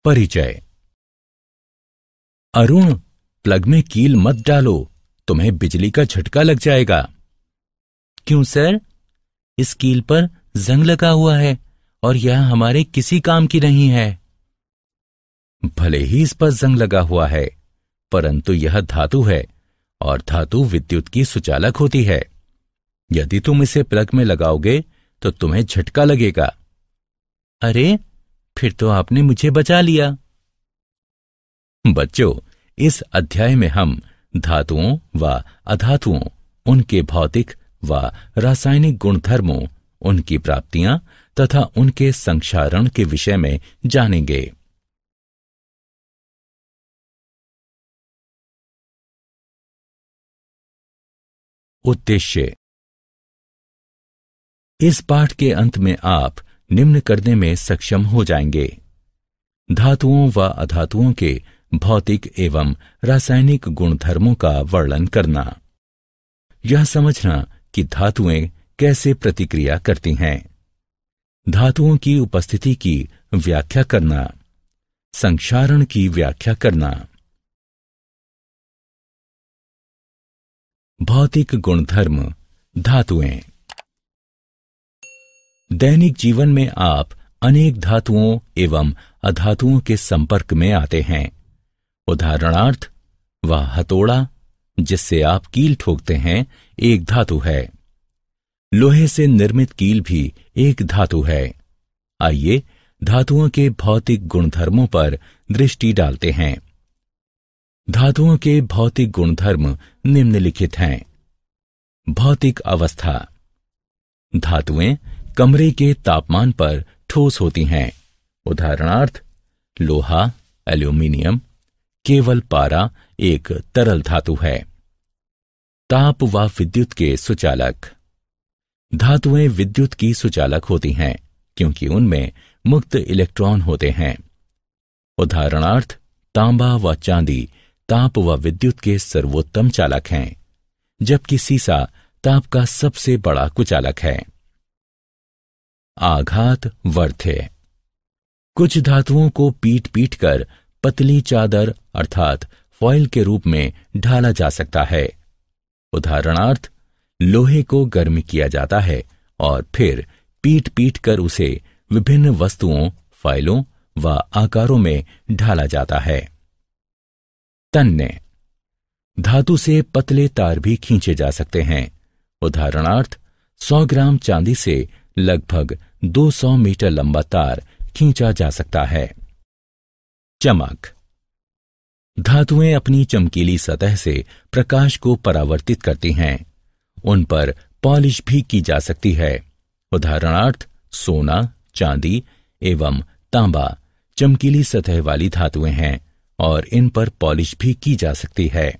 परिचय। अरुण, प्लग में कील मत डालो, तुम्हें बिजली का झटका लग जाएगा। क्यों सर? इस कील पर जंग लगा हुआ है और यह हमारे किसी काम की नहीं है। भले ही इस पर जंग लगा हुआ है, परंतु यह धातु है और धातु विद्युत की सुचालक होती है। यदि तुम इसे प्लग में लगाओगे तो तुम्हें झटका लगेगा। अरे, फिर तो आपने मुझे बचा लिया। बच्चों, इस अध्याय में हम धातुओं व अधातुओं, उनके भौतिक व रासायनिक गुणधर्मों, उनकी प्राप्तियां तथा उनके संक्षारण के विषय में जानेंगे। उद्देश्य। इस पाठ के अंत में आप निम्न करने में सक्षम हो जाएंगे: धातुओं व अधातुओं के भौतिक एवं रासायनिक गुणधर्मों का वर्णन करना, यह समझना कि धातुएं कैसे प्रतिक्रिया करती हैं, धातुओं की उपस्थिति की व्याख्या करना, संक्षारण की व्याख्या करना। भौतिक गुणधर्म धातुएं। दैनिक जीवन में आप अनेक धातुओं एवं अधातुओं के संपर्क में आते हैं। उदाहरणार्थ, वह हथौड़ा जिससे आप कील ठोकते हैं एक धातु है। लोहे से निर्मित कील भी एक धातु है। आइए धातुओं के भौतिक गुणधर्मों पर दृष्टि डालते हैं। धातुओं के भौतिक गुणधर्म निम्नलिखित हैं। भौतिक अवस्था। धातुएं कमरे के तापमान पर ठोस होती हैं। उदाहरणार्थ, लोहा, एल्यूमीनियम। केवल पारा एक तरल धातु है। ताप व विद्युत के सुचालक। धातुएं विद्युत की सुचालक होती हैं क्योंकि उनमें मुक्त इलेक्ट्रॉन होते हैं। उदाहरणार्थ, तांबा व चांदी ताप व विद्युत के सर्वोत्तम चालक हैं, जबकि सीसा ताप का सबसे बड़ा कुचालक है। आघात वर्ध्य। कुछ धातुओं को पीट पीट कर पतली चादर अर्थात फॉइल के रूप में ढाला जा सकता है। उदाहरणार्थ, लोहे को गर्म किया जाता है और फिर पीट पीट कर उसे विभिन्न वस्तुओं, फाइलों व आकारों में ढाला जाता है। तन्य। धातु से पतले तार भी खींचे जा सकते हैं। उदाहरणार्थ, 100 ग्राम चांदी से लगभग 200 मीटर लंबा तार खींचा जा सकता है। चमक। धातुएं अपनी चमकीली सतह से प्रकाश को परावर्तित करती हैं। उन पर पॉलिश भी की जा सकती है। उदाहरणार्थ, सोना, चांदी एवं तांबा चमकीली सतह वाली धातुएं हैं और इन पर पॉलिश भी की जा सकती है।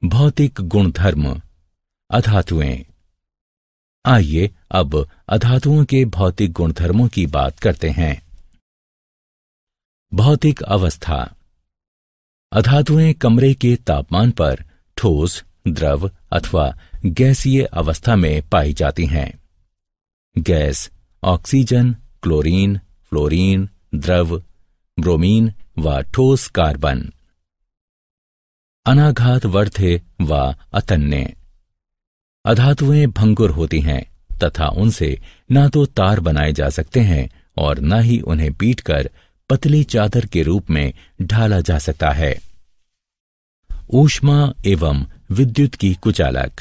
भौतिक गुणधर्म अधातुएं। आइए अब अधातुओं के भौतिक गुणधर्मों की बात करते हैं। भौतिक अवस्था। अधातुएं कमरे के तापमान पर ठोस, द्रव अथवा गैसीय अवस्था में पाई जाती हैं। गैस ऑक्सीजन, क्लोरीन, फ्लोरीन, द्रव ब्रोमीन व ठोस कार्बन। अनाघात वर्ध्य व अतन्य। अधातुएं भंगुर होती हैं तथा उनसे ना तो तार बनाए जा सकते हैं और न ही उन्हें पीटकर पतली चादर के रूप में ढाला जा सकता है। ऊष्मा एवं विद्युत की कुचालक।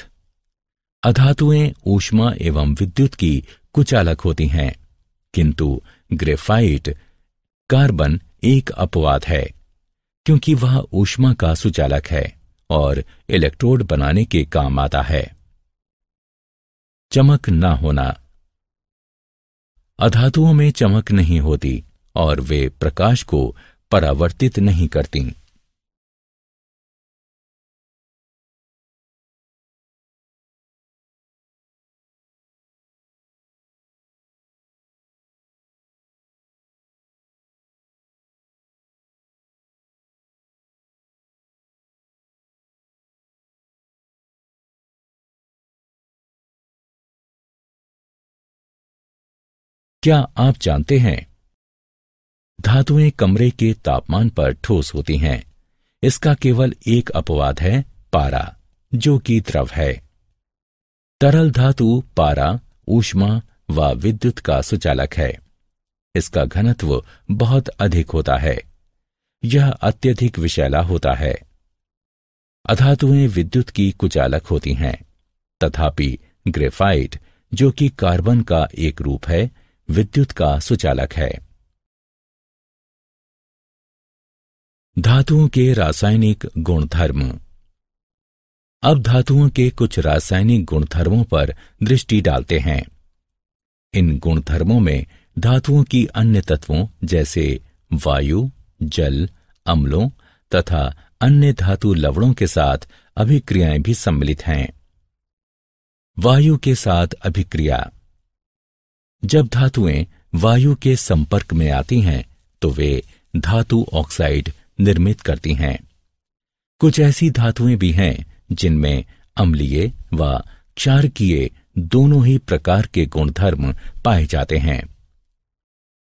अधातुएं ऊष्मा एवं विद्युत की कुचालक होती हैं, किंतु ग्रेफाइट कार्बन एक अपवाद है क्योंकि वह ऊष्मा का सुचालक है और इलेक्ट्रोड बनाने के काम आता है। चमक न होना। अधातुओं में चमक नहीं होती और वे प्रकाश को परावर्तित नहीं करती। क्या आप जानते हैं, धातुएं कमरे के तापमान पर ठोस होती हैं। इसका केवल एक अपवाद है, पारा, जो कि द्रव है। तरल धातु पारा ऊष्मा व विद्युत का सुचालक है। इसका घनत्व बहुत अधिक होता है। यह अत्यधिक विषैला होता है। अधातुएं विद्युत की कुचालक होती हैं, तथापि ग्रेफाइट, जो कि कार्बन का एक रूप है, विद्युत का सुचालक है। धातुओं के रासायनिक गुणधर्म। अब धातुओं के कुछ रासायनिक गुणधर्मों पर दृष्टि डालते हैं। इन गुणधर्मों में धातुओं की अन्य तत्वों जैसे वायु, जल, अम्लों तथा अन्य धातु लवणों के साथ अभिक्रियाएं भी सम्मिलित हैं। वायु के साथ अभिक्रिया। जब धातुएं वायु के संपर्क में आती हैं तो वे धातु ऑक्साइड निर्मित करती हैं। कुछ ऐसी धातुएं भी हैं जिनमें अम्लीय व क्षारकीय दोनों ही प्रकार के गुणधर्म पाए जाते हैं।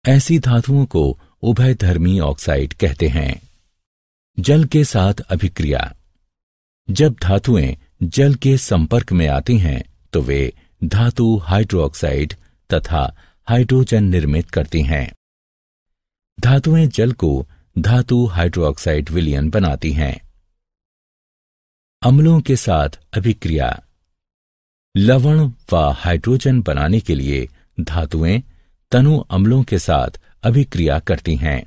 ऐसी धातुओं को उभयधर्मी ऑक्साइड कहते हैं। जल के साथ अभिक्रिया। जब धातुएं जल के संपर्क में आती हैं तो वे धातु हाइड्रोक्साइड तथा हाइड्रोजन निर्मित करती हैं। धातुएं जल को धातु हाइड्रोक्साइड विलयन बनाती हैं। अम्लों के साथ अभिक्रिया। लवण व हाइड्रोजन बनाने के लिए धातुएं तनु अम्लों के साथ अभिक्रिया करती हैं।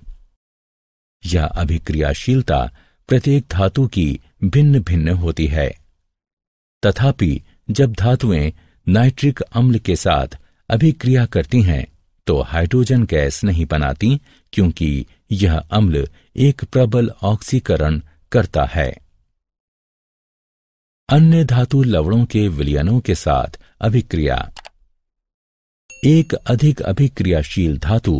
यह अभिक्रियाशीलता प्रत्येक धातु की भिन्न भिन्न होती है। तथापि जब धातुएं नाइट्रिक अम्ल के साथ अभिक्रिया करती हैं तो हाइड्रोजन गैस नहीं बनाती, क्योंकि यह अम्ल एक प्रबल ऑक्सीकरण करता है। अन्य धातु लवणों के विलयनों के साथ अभिक्रिया। एक अधिक अभिक्रियाशील धातु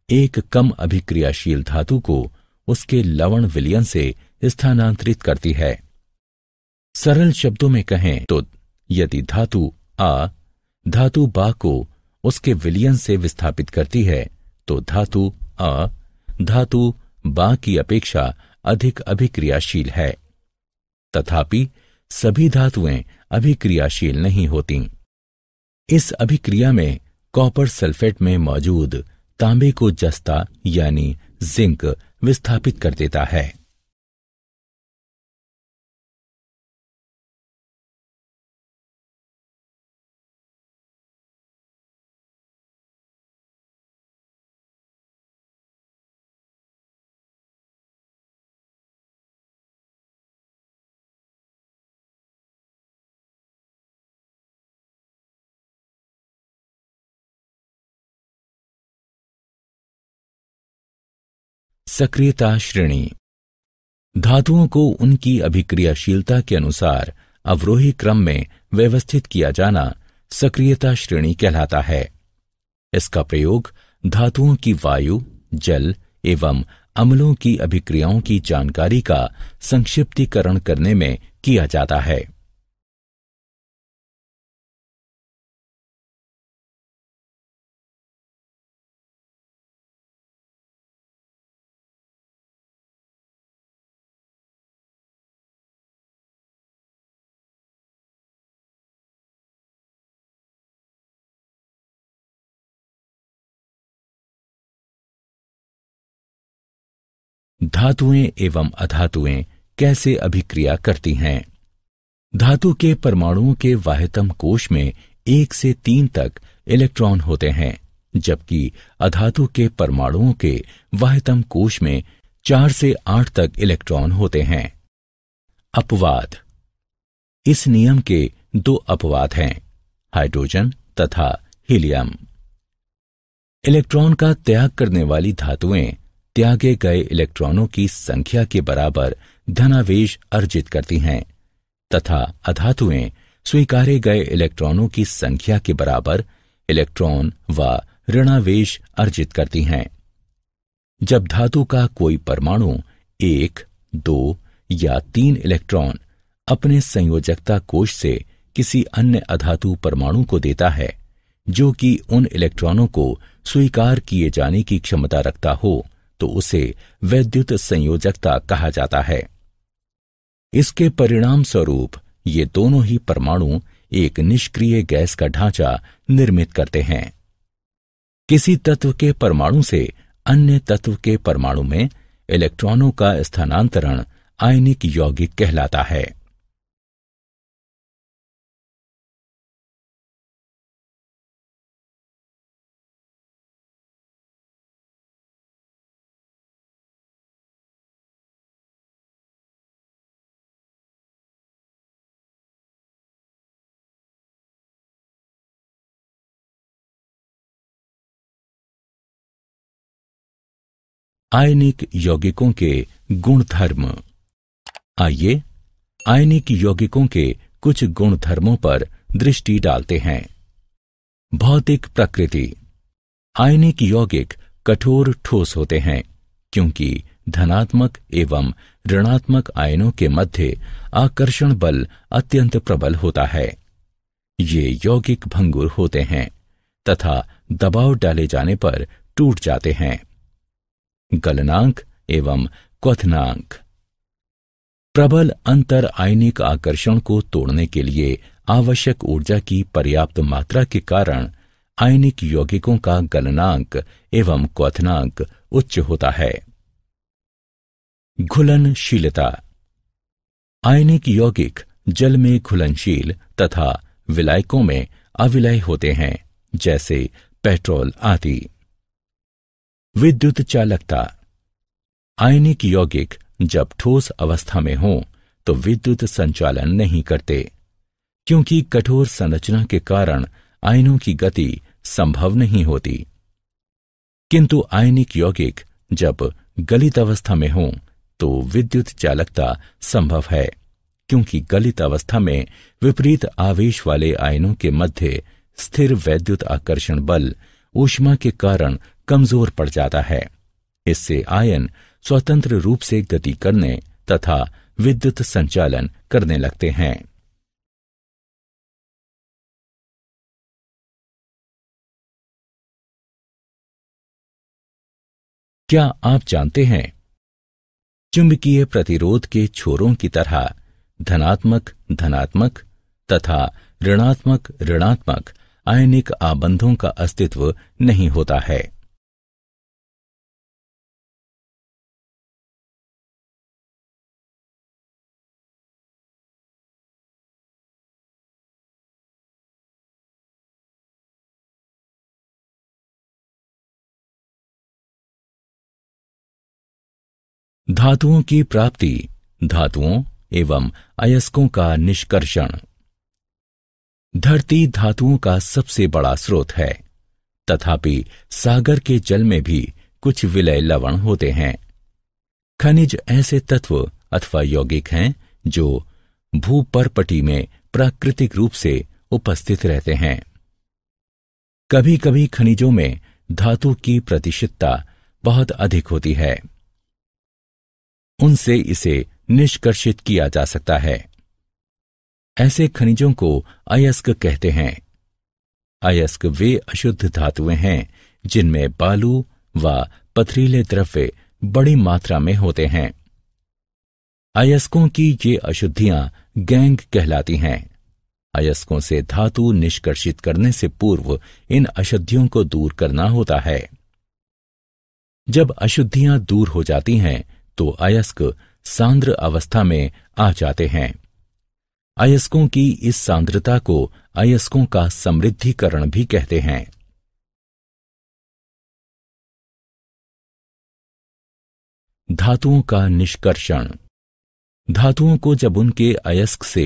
एक कम अभिक्रियाशील धातु को उसके लवण विलयन से स्थानांतरित करती है। सरल शब्दों में कहें तो यदि धातु आ धातु बा को उसके विलयन से विस्थापित करती है तो धातु आ धातु बा की अपेक्षा अधिक अभिक्रियाशील है। तथापि सभी धातुएं अभिक्रियाशील नहीं होती। इस अभिक्रिया में कॉपर सल्फेट में मौजूद तांबे को जस्ता यानी जिंक विस्थापित कर देता है। सक्रियता श्रेणी। धातुओं को उनकी अभिक्रियाशीलता के अनुसार अवरोही क्रम में व्यवस्थित किया जाना सक्रियता श्रेणी कहलाता है। इसका प्रयोग धातुओं की वायु, जल एवं अम्लों की अभिक्रियाओं की जानकारी का संक्षिप्तीकरण करने में किया जाता है। धातुएं एवं अधातुएं कैसे अभिक्रिया करती हैं? धातु के परमाणुओं के वाह्यतम कोश में 1 से 3 तक इलेक्ट्रॉन होते हैं, जबकि अधातु के परमाणुओं के वाह्यतम कोश में 4 से 8 तक इलेक्ट्रॉन होते हैं। अपवाद। इस नियम के 2 अपवाद हैं, हाइड्रोजन तथा हीलियम। इलेक्ट्रॉन का त्याग करने वाली धातुएं त्यागे गए इलेक्ट्रॉनों की संख्या के बराबर धनावेश अर्जित करती हैं तथा अधातुएं स्वीकारे गए इलेक्ट्रॉनों की संख्या के बराबर इलेक्ट्रॉन व ऋणावेश अर्जित करती हैं। जब धातु का कोई परमाणु 1, 2 या 3 इलेक्ट्रॉन अपने संयोजकता कोश से किसी अन्य अधातु परमाणु को देता है, जो कि उन इलेक्ट्रॉनों को स्वीकार किए जाने की क्षमता रखता हो तो उसे वैद्युत संयोजकता कहा जाता है। इसके परिणाम स्वरूप ये दोनों ही परमाणु एक निष्क्रिय गैस का ढांचा निर्मित करते हैं। किसी तत्व के परमाणु से अन्य तत्व के परमाणु में इलेक्ट्रॉनों का स्थानांतरण आयनिक यौगिक कहलाता है। आयनिक यौगिकों के गुणधर्म। आइए आयनिक यौगिकों के कुछ गुणधर्मों पर दृष्टि डालते हैं। भौतिक प्रकृति। आयनिक यौगिक कठोर ठोस होते हैं क्योंकि धनात्मक एवं ऋणात्मक आयनों के मध्य आकर्षण बल अत्यंत प्रबल होता है। ये यौगिक भंगुर होते हैं तथा दबाव डाले जाने पर टूट जाते हैं। गलनांक एवं क्वथनांक। प्रबल अंतर आयनिक आकर्षण को तोड़ने के लिए आवश्यक ऊर्जा की पर्याप्त मात्रा के कारण आयनिक यौगिकों का गलनांक एवं क्वथनांक उच्च होता है। घुलनशीलता। आयनिक यौगिक जल में घुलनशील तथा विलायकों में अविलय होते हैं, जैसे पेट्रोल आदि। विद्युत चालकता। आयनिक यौगिक जब ठोस अवस्था में हों तो विद्युत संचालन नहीं करते, क्योंकि कठोर संरचना के कारण आयनों की गति संभव नहीं होती। किंतु आयनिक यौगिक जब गलित अवस्था में हों तो विद्युत चालकता संभव है, क्योंकि गलित अवस्था में विपरीत आवेश वाले आयनों के मध्य स्थिर वैद्युत आकर्षण बल ऊष्मा के कारण कमजोर पड़ जाता है। इससे आयन स्वतंत्र रूप से गति करने तथा विद्युत संचालन करने लगते हैं। क्या आप जानते हैं, चुंबकीय प्रतिरोध के छोरों की तरह धनात्मक धनात्मक तथा ऋणात्मक ऋणात्मक आयनिक आबंधों का अस्तित्व नहीं होता है। धातुओं की प्राप्ति, धातुओं एवं अयस्कों का निष्कर्षण। धरती धातुओं का सबसे बड़ा स्रोत है, तथापि सागर के जल में भी कुछ विलय लवण होते हैं। खनिज ऐसे तत्व अथवा यौगिक हैं जो भूपर्पटी में प्राकृतिक रूप से उपस्थित रहते हैं। कभी कभी खनिजों में धातु की प्रतिशतता बहुत अधिक होती है, उनसे इसे निष्कर्षित किया जा सकता है। ऐसे खनिजों को अयस्क कहते हैं। अयस्क वे अशुद्ध धातुएं हैं जिनमें बालू व पथरीले द्रव्य बड़ी मात्रा में होते हैं। अयस्कों की ये अशुद्धियां गैंग कहलाती हैं। अयस्कों से धातु निष्कर्षित करने से पूर्व इन अशुद्धियों को दूर करना होता है। जब अशुद्धियां दूर हो जाती हैं तो अयस्क सांद्र अवस्था में आ जाते हैं। अयस्कों की इस सांद्रता को अयस्कों का समृद्धिकरण भी कहते हैं। धातुओं का निष्कर्षण। धातुओं को जब उनके अयस्क से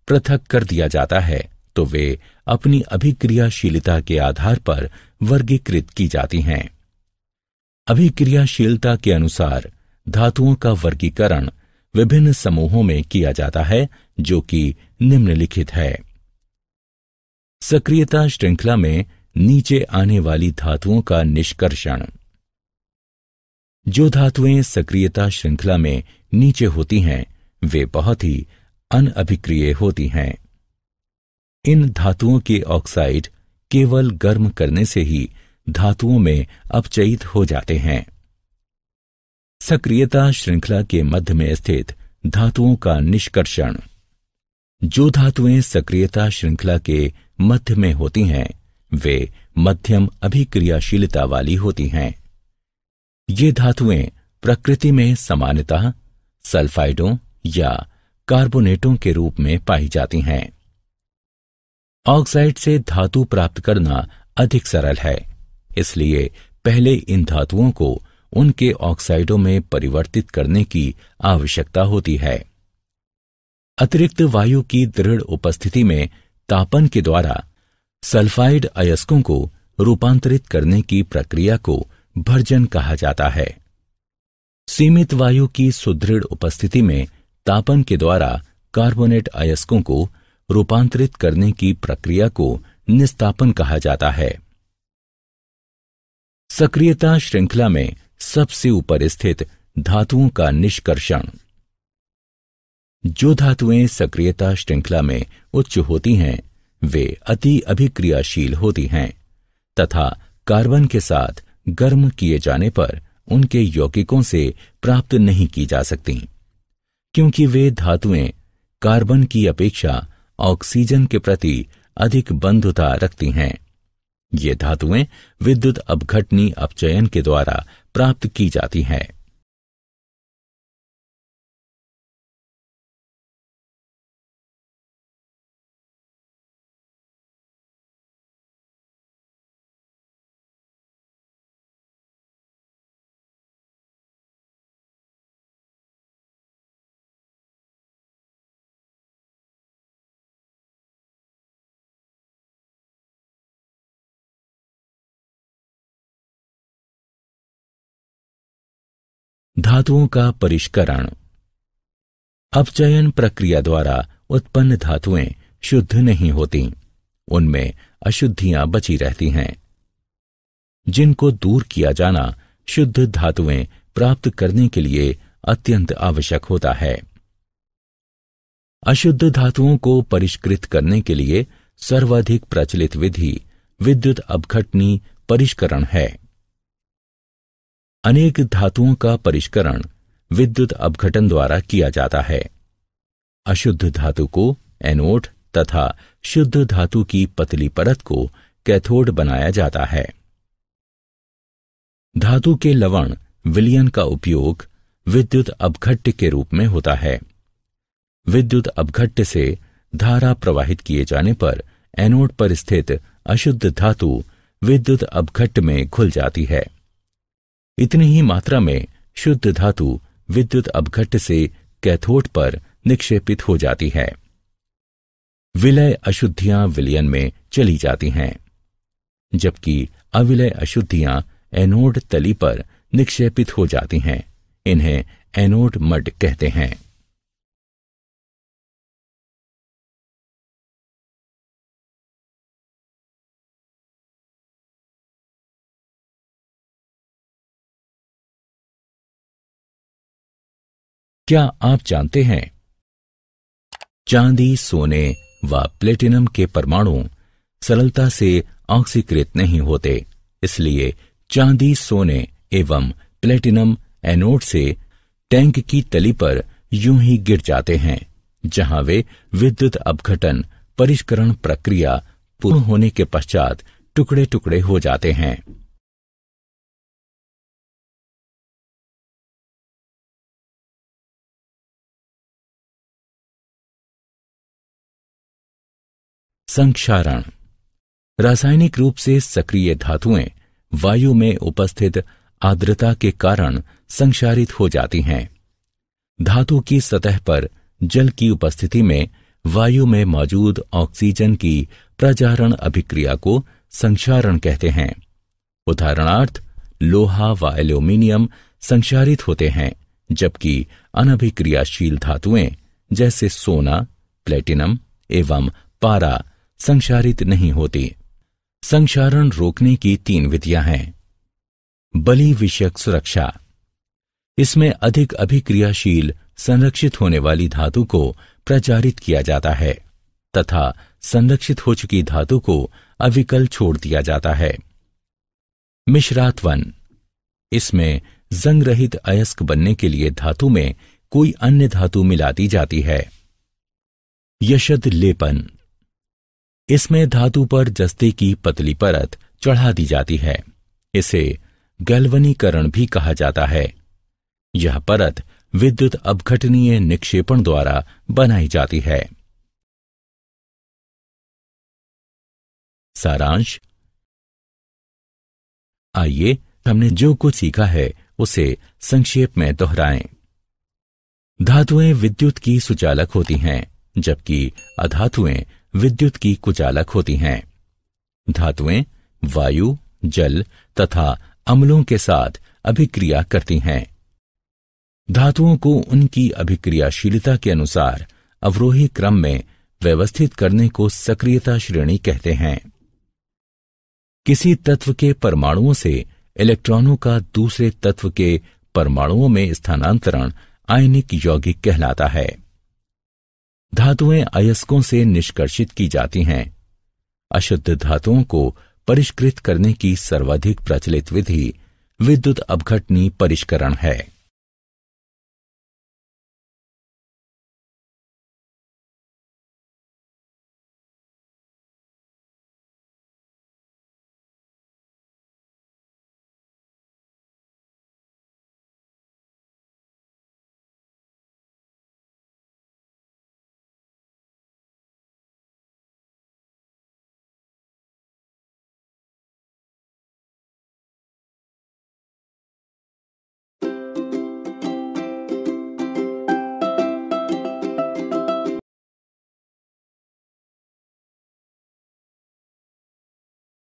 पृथक कर दिया जाता है तो वे अपनी अभिक्रियाशीलता के आधार पर वर्गीकृत की जाती हैं। अभिक्रियाशीलता के अनुसार धातुओं का वर्गीकरण विभिन्न समूहों में किया जाता है, जो कि निम्नलिखित है। सक्रियता श्रृंखला में नीचे आने वाली धातुओं का निष्कर्षण। जो धातुएं सक्रियता श्रृंखला में नीचे होती हैं वे बहुत ही अनअभिक्रिय होती हैं। इन धातुओं के ऑक्साइड केवल गर्म करने से ही धातुओं में अपचयित हो जाते हैं। सक्रियता श्रृंखला के मध्य में स्थित धातुओं का निष्कर्षण। जो धातुएं सक्रियता श्रृंखला के मध्य में होती हैं वे मध्यम अभिक्रियाशीलता वाली होती हैं। ये धातुएं प्रकृति में सामान्यतः सल्फाइडों या कार्बोनेटों के रूप में पाई जाती हैं। ऑक्साइड से धातु प्राप्त करना अधिक सरल है, इसलिए पहले इन धातुओं को उनके ऑक्साइडों में परिवर्तित करने की आवश्यकता होती है। अतिरिक्त वायु की दृढ़ उपस्थिति में तापन के द्वारा सल्फाइड अयस्कों को रूपांतरित करने की प्रक्रिया को भर्जन कहा जाता है। सीमित वायु की सुदृढ़ उपस्थिति में तापन के द्वारा कार्बोनेट अयस्कों को रूपांतरित करने की प्रक्रिया को निस्तापन कहा जाता है। सक्रियता श्रृंखला में सबसे ऊपर स्थित धातुओं का निष्कर्षण। जो धातुएं सक्रियता श्रृंखला में उच्च होती हैं वे अति अभिक्रियाशील होती हैं तथा कार्बन के साथ गर्म किए जाने पर उनके यौगिकों से प्राप्त नहीं की जा सकती, क्योंकि वे धातुएं कार्बन की अपेक्षा ऑक्सीजन के प्रति अधिक बंधुता रखती हैं। ये धातुएं विद्युत अपघटनी अपचयन के द्वारा प्राप्त की जाती हैं। धातुओं का परिष्करण। अपचयन प्रक्रिया द्वारा उत्पन्न धातुएं शुद्ध नहीं होती, उनमें अशुद्धियां बची रहती हैं, जिनको दूर किया जाना शुद्ध धातुएं प्राप्त करने के लिए अत्यंत आवश्यक होता है। अशुद्ध धातुओं को परिष्कृत करने के लिए सर्वाधिक प्रचलित विधि विद्युत अपघटनी परिष्करण है। अनेक धातुओं का परिष्करण विद्युत अपघटन द्वारा किया जाता है। अशुद्ध धातु को एनोड तथा शुद्ध धातु की पतली परत को कैथोड बनाया जाता है। धातु के लवण विलयन का उपयोग विद्युत अपघट्य के रूप में होता है। विद्युत अपघट्य से धारा प्रवाहित किए जाने पर एनोड पर स्थित अशुद्ध धातु विद्युत अपघट्य में घुल जाती है। इतनी ही मात्रा में शुद्ध धातु विद्युत अपघट्य से कैथोड पर निक्षेपित हो जाती है। विलय अशुद्धियां विलयन में चली जाती हैं, जबकि अविलय अशुद्धियां एनोड तली पर निक्षेपित हो जाती हैं। इन्हें एनोड मड कहते हैं। क्या आप जानते हैं चांदी, सोने व प्लेटिनम के परमाणु सरलता से ऑक्सीकृत नहीं होते, इसलिए चांदी, सोने एवं प्लेटिनम एनोड से टैंक की तली पर यूं ही गिर जाते हैं, जहां वे विद्युत अपघटन परिष्करण प्रक्रिया पूर्ण होने के पश्चात टुकड़े टुकड़े हो जाते हैं। संक्षारण। रासायनिक रूप से सक्रिय धातुएं वायु में उपस्थित आर्द्रता के कारण संक्षारित हो जाती हैं। धातु की सतह पर जल की उपस्थिति में वायु में मौजूद ऑक्सीजन की प्रजारण अभिक्रिया को संक्षारण कहते हैं। उदाहरणार्थ लोहा व एल्यूमीनियम संक्षारित होते हैं, जबकि अनभिक्रियाशील धातुएं जैसे सोना, प्लेटिनम एवं पारा संक्षारित नहीं होती। संक्षारण रोकने की 3 विधियां हैं। बलि विषयक सुरक्षा। इसमें अधिक अभिक्रियाशील संरक्षित होने वाली धातु को प्रचारित किया जाता है तथा संरक्षित हो चुकी धातु को अविकल छोड़ दिया जाता है। मिश्रात्वन, इसमें जंग रहित अयस्क बनने के लिए धातु में कोई अन्य धातु मिला दी जाती है। यशद लेपन, इसमें धातु पर जस्ते की पतली परत चढ़ा दी जाती है। इसे गैल्वनीकरण भी कहा जाता है। यह परत विद्युत अपघटनीय निक्षेपण द्वारा बनाई जाती है। सारांश, आइए हमने जो कुछ सीखा है उसे संक्षेप में दोहराएं। धातुएं विद्युत की सुचालक होती हैं, जबकि अधातुएं विद्युत की कुचालक होती हैं। धातुएं वायु, जल तथा अम्लों के साथ अभिक्रिया करती हैं। धातुओं को उनकी अभिक्रियाशीलता के अनुसार अवरोही क्रम में व्यवस्थित करने को सक्रियता श्रेणी कहते हैं। किसी तत्व के परमाणुओं से इलेक्ट्रॉनों का दूसरे तत्व के परमाणुओं में स्थानांतरण आयनिक यौगिक कहलाता है। धातुएं अयस्कों से निष्कर्षित की जाती हैं। अशुद्ध धातुओं को परिष्कृत करने की सर्वाधिक प्रचलित विधि विद्युत अपघटनी परिष्करण है।